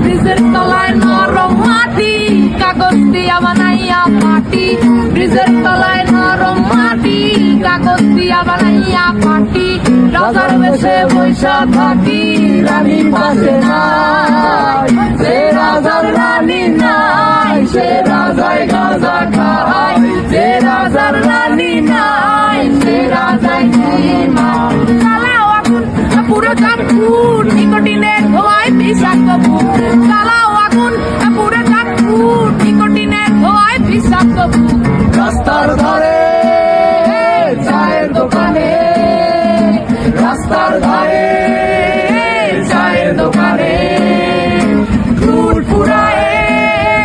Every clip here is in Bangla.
ব্রিজের তলায় নরম মাটি, কাগজ দিয়া বানাইয়া পাটি। ব্রিজের তলায় নরম মাটি, কাগজ দিয়া বানাইয়া পাটি। রাজার বেশে বৈশা থাকি, রানী পাশে নাই। সে রাজার রানী নাই, সে রাজায় গাঁজা খায়। যে রাজার রানী নাই, সে রাজায় জীমায়। চালাও আগুন পুরো চাঁদপুর, নিকোটিনের ধোঁয়ায় বিষাক্ত বুক। চালাও আগুন পুরো চাঁদপুর, নিকোটিনের ধোঁয়ায় বিষাক্ত বুক। রাস্তার ধারে চায়ের দোকানে, রাস্তার ধারে চায়ের দোকানে ফুল ফুরায়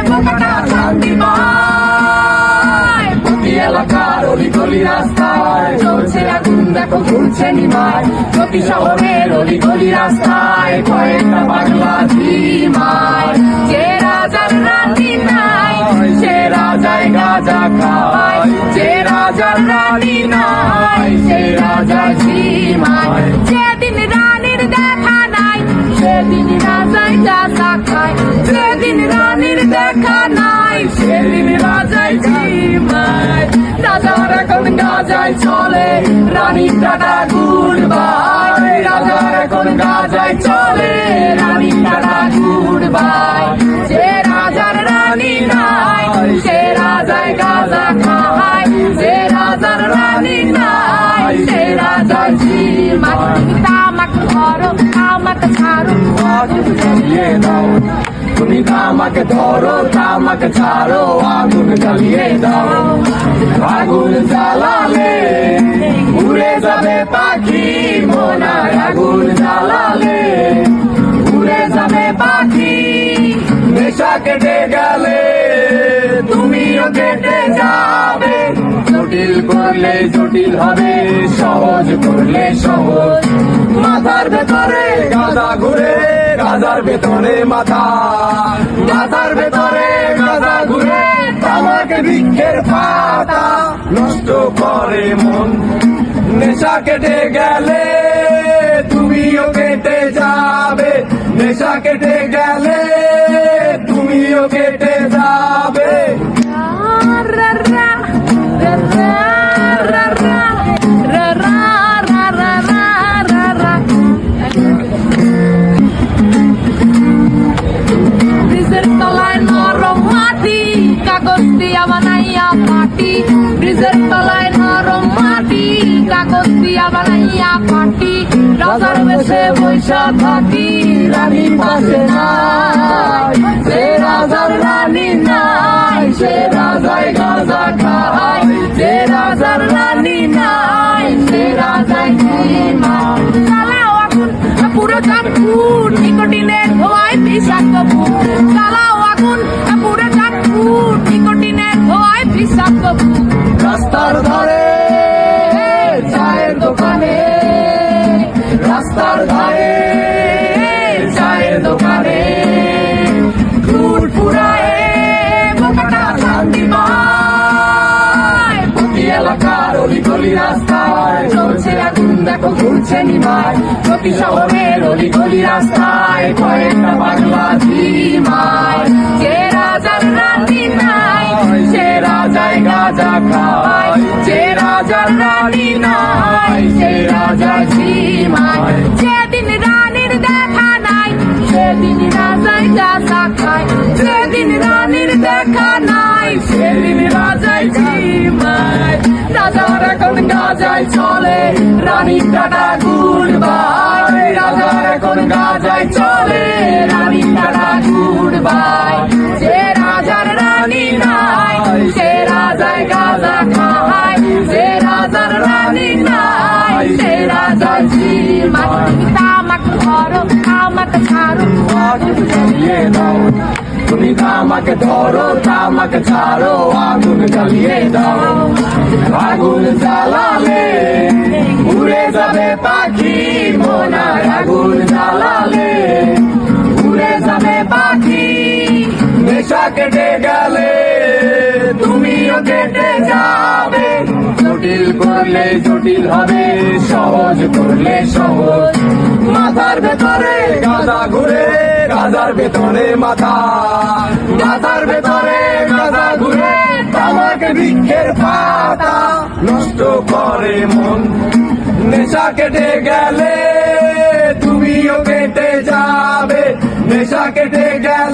বোকাটা শান্তি পায়। প্রতি এলাকার অলিগলি রাস্তায় চলছে আগুন, দেখো ঘুরছে নিমায়। প্রতি শহরের অলিগলি রাস্তায় কয়েকটা পাগলা ঝিমায়। যে রাজার রানী নাই, সে রাজায় গাঁজা খায়। যে রাজার রানী নাই, সে রাজা ঝিমায়। যেদিন রানীর দেখা নাই, সেদিন রাজায় গাঁজা খায়। যেদিন রানীর দেখা নাই, সেদিন রাজায় ঝিমায়। রাজার এখন গাঁজায় চলে, রানীর টাটা গুড বাই। রাজার এখন গাঁজায় চলে, রানীর টাটা গুড বাই। যে রাজার রানী নাই, সে রাজায় গাঁজা খায়। যে রাজার রানী নাই, সে রাজায় ঝিমায়। তামাক ধরো, তামাক ছাড়ো, আগুন জ্বালিয়ে দাও। তুমি তামাক ধরো, তামাক ছাড়ো, আগুন জ্বালিয়ে দাও। আগুন জ্বালালে উড়ে যাবে পাখি মোনায়। আগুন জ্বালালে উড়ে যাবে পাখি। নেশা কেটে গেলে তুমিও কেটে যাবে। জটিল করলে জটিল হবে, সহজ করলে সহজ। মাথার ভেতরে গাঁজা ঘুরে, গাঁজার ভেতরে মাথা। মাথার ভেতরে গাঁজা ঘুরে, তামাক বৃক্ষের পাতা নষ্ট করে মন। নেশা কেটে গেলে তুমিও কেটে যাবে। নেশা কেটে গেলে তুমিও কেটে যাবে। ব্রিজের তলায় নরম মাটি, কাগজ দিয়া বানাইয়া পাটি। ব্রিজের তলায় নরম মাটি, কাগজ দিয়া বানাইয়া পাটি। রাজার বেশে বৈশা থাকি, রানীর পাশে নাই। সে রাজার রানী নাই, সে রাজায় গাঁজা খায়। যে রাজার রানী নাই, সে রাজায় ঝিমায়। চালাও আগুন পুরো চাঁদপুর, নিকোটিনের ধোঁয়ায় বিষাক্ত বুক। চালাও আগুন পুরো চাঁদপুর, নিকোটিনের ধোঁয়ায় বিষাক্ত বুক। রাস্তার ধারে চায়ের দোকানে, রাস্তার ধারে চায়ের দোকানে ফুল ফুরায় বোকাটা শান্তি পায়। প্রতি এলাকার অলিগলি রাস্তায় চলছে আগুন, দেখো ঘুরছে নিমায়। প্রতি শহরের অলিগলি রাস্তায় কয়েকটা পাগলা ঝিমায়। যে রাজার রানী নাই, সে রাজায় গাঁজা খায়। যে রাজার রানী নাই, সে রাজা ঝিমায়। যেদিন রানীর দেখা নাই, সেদিন রাজায় গাঁজা খায়। যেদিন রানীর দেখা নাই, সেদিন রাজায় ঝিমায়। রাজার এখন গাঁজায় চলে, রানীর টাটা গুড বাই। রাজার এখন গাঁজায় চলে, রানীর টাটা গুড বাই। যে রাজার রানী নাই, সে রাজায় গাঁজা খায়। যে রাজার রানী নাই, সে রাজায় ঝিমায়। তামাক ধরো, তামাক ছাড়ো, আগুন জ্বালিয়ে দাও। তুমি তামাক ধরো, তামাক ছাড়ো, আগুন জ্বালিয়ে দাও। আগুন জ্বালালে উড়ে যাবে পাখি মোনায়। আগুন জ্বালালে উড়ে যাবে পাখি। নেশা কেটে গেলে তুমিও কেটে যাবে। জটিল করলে জটিল হবে, সহজ করলে সহজ। মাথার ভেতরে গাঁজা ঘুরে, গাঁজার ভেতরে মাথা, মাথার ভেতরে গাঁজা ঘুরে, তামাক বৃক্ষের পাতা নষ্ট করে মন। নেশা কেটে গেলে তুমিও কেটে যাবে, নেশা কেটে গেলে